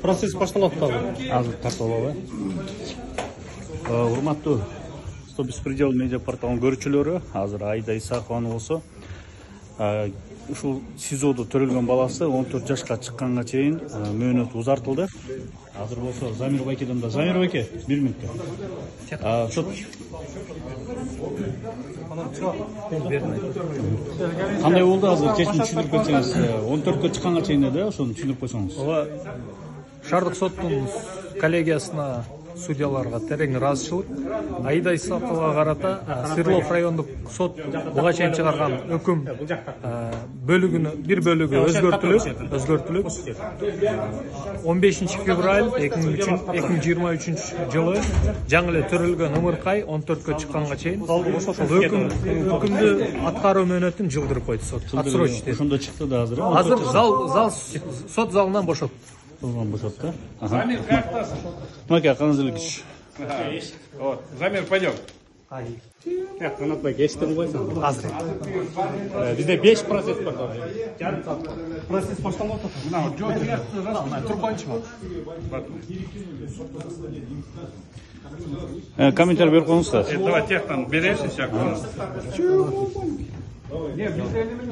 Процесс башталып атты. Азыр тартылабы. Урматтуу Стоп беспредел медиа порталынын көрүүчүлөрү, азыр Аида Исакова болсо ушул СИЗОдо төрөлгөн баласы 14 жашка чыкканга чейин мөөнөт узартылды. Азыр болсо Замир Байкеден да. Замир Байке, 1 минутка. Кандай болду азыр чечим түшүндүрүп кетсеңиз? 14кө чыкканга чейин да, ошону түшүндүрүп койсоңуз. Ооба, шаардык соттун коллегиясына судьяларга терең ыраазычылык. Аида Исаковага карата Свердлов райондук сот буга чейин чыгарган өкүм бир бөлүгү өзгөртүлүп 15 февраль 2023 жылы жаңы эле төрөлгөн ымыркай 14кө чыкканга чейин өкүмдү аткаруу мөөнөтүн жылдырып койду сот. Отсрочить. Ошондо чыкты да азыр. Азыр сот залынан бошотту. Бошотты. Замир, как то? Мака, каназылык иш. Вот, Замир, пойдем. Канат байке, эчтең койсоң. Азыр. Бизде 5% бар. Жарым саат. Процесс башталып атат. Мына, жол тияқты, Турбанчы. Комментарий берип коюңуздар. Давай техтан береши сяктан. Не, bizde elimiz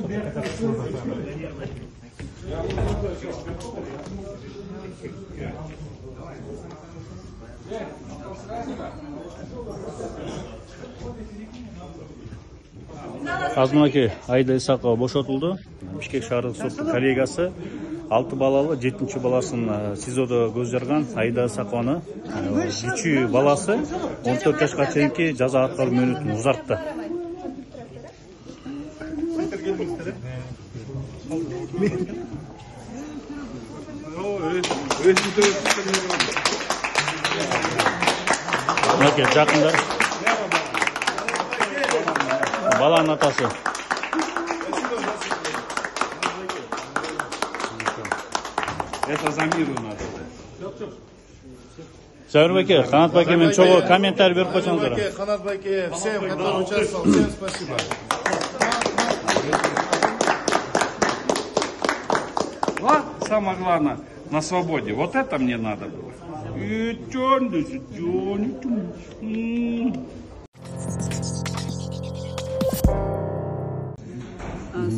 Азмынаке Аида Исакова бошотулду. Бишкек шаардык соттун коллегиясы 6 балалы 7 баласын СИЗОдо көз жарган Аида Исакованы 3 баласы 14 жашка чейинки жаза аткаруу мөөнөтүн узартты. Маке, жакында баланын атасы. Это Замиру надо. Замир Байке, Канат Байке мен чогуу комментарий берип койсоңуздар. Канат Байке, всем, кто участвовал, всем спасибо. Вот самое главное, на свободе. Вот это мне надо было.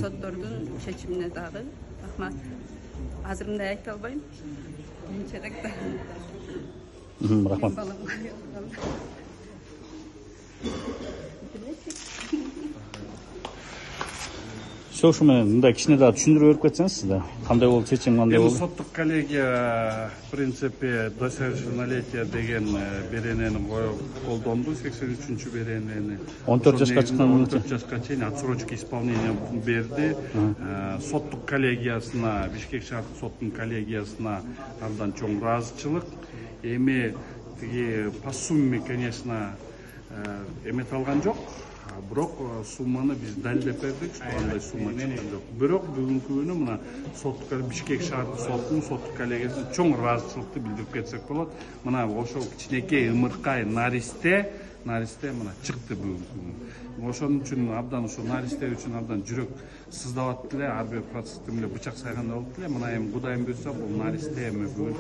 Sottorдун чечимине дагы рахмат. Азыр мындай айта албайм. Кийинчерээк да. Рахмат. Ушу менен мындай кичине да түшүндүрүп берип кетсеңиз да. Кандай болду чечим, кандай болду? Соттук коллегия, в принципе, до совершеннолетия деген беренени колдонду, 83-чү беренени. 14 жашка чыккан 14 жашка чейин отсрочка исполнение берди. Соттук коллегиясына, Бишкек шаардык соттун коллегиясына абдан чоң ыраазычылык. Эми тиги по сумме, конечно, эмет алган жок. Бирок сумманы биз далилдеп бердик, что андай сумма чыккан жок. Бирок бүгүнкү күнү мына соттук Бишкек шаардык соттун соттук коллегиясы чоң ыраазычылыкты билдирип кетсек болот. Мына ошол кичинекей ымыркай наристе мына чыкты бүгүнкү күнү. Ошон үчүн абдан ошо наристе үчүн абдан жүрөк сыздап атты эле, ар бир процессте эле бычак сайгандай болуп эле. Мына эми Кудайым буйрса бул наристе эми бүгүн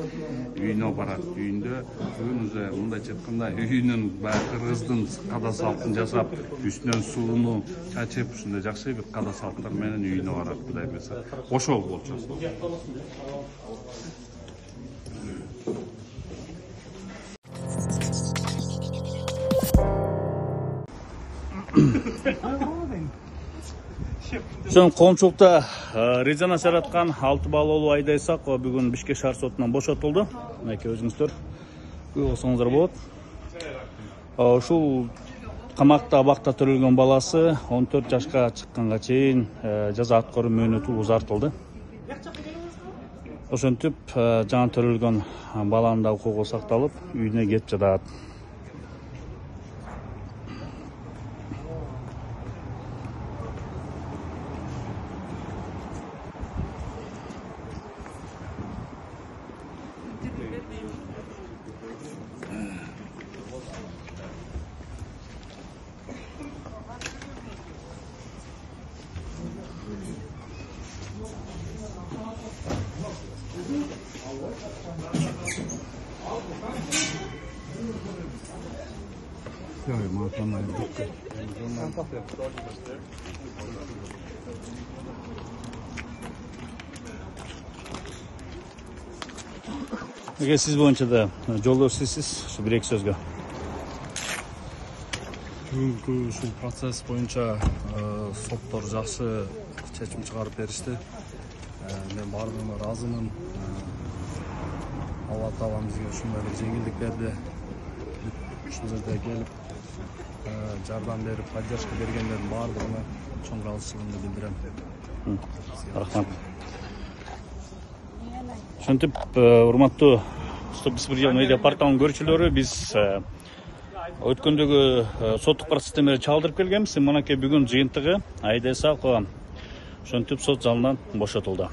үйүнө барат. Үйүндө бүгүн уже мындайча айтканда үйүнүн баягы кыргыздын када салтын жасап, үстүнөн сууну чачып, ушундай жакшы бир када салттар менен үйүнө барат Кудайым буйрса. Ошол болчу. Соң коомчулукта резонанс жараткан 6 балалуу Аида Исакова бүгүн Бишкек шаар сотунан бошотулду. Мынакей өзүңүздөр көрүп алсаңыздар болот. Ушул камакта абакта төрөлгөн баласы 14 жашка чыкканга чейин жаза аткаруу мөөнөтү узартылды. Ошентип жаңы төрөлгөн баланын да укугу сакталып, үйүнө кетип жатат. Эгер сиз боюнча да жолдош сизсиз, ушу бир эки сөзгө. Бүгүнкү ушул процесс боюнча соттор жакшы чечим чыгарып беришти. Мен баардыгына ыраазымын. Алла таалам бизге ушундай бир жеңилдик берди. Ушул жерде келип жардам берип, поддержка бергендердин баардыгына чоң ыраазычылыгымды билдирем. Рахмат. Ошентип, урматтуу Беспредел медиа порталынын көрүүчүлөрү, биз өткөндөгү соттук процесстен бери чалдырып келгенбиз. Мынакей бүгүн жыйынтыгы Аида Исакова ошентип сот залынан бошотулду.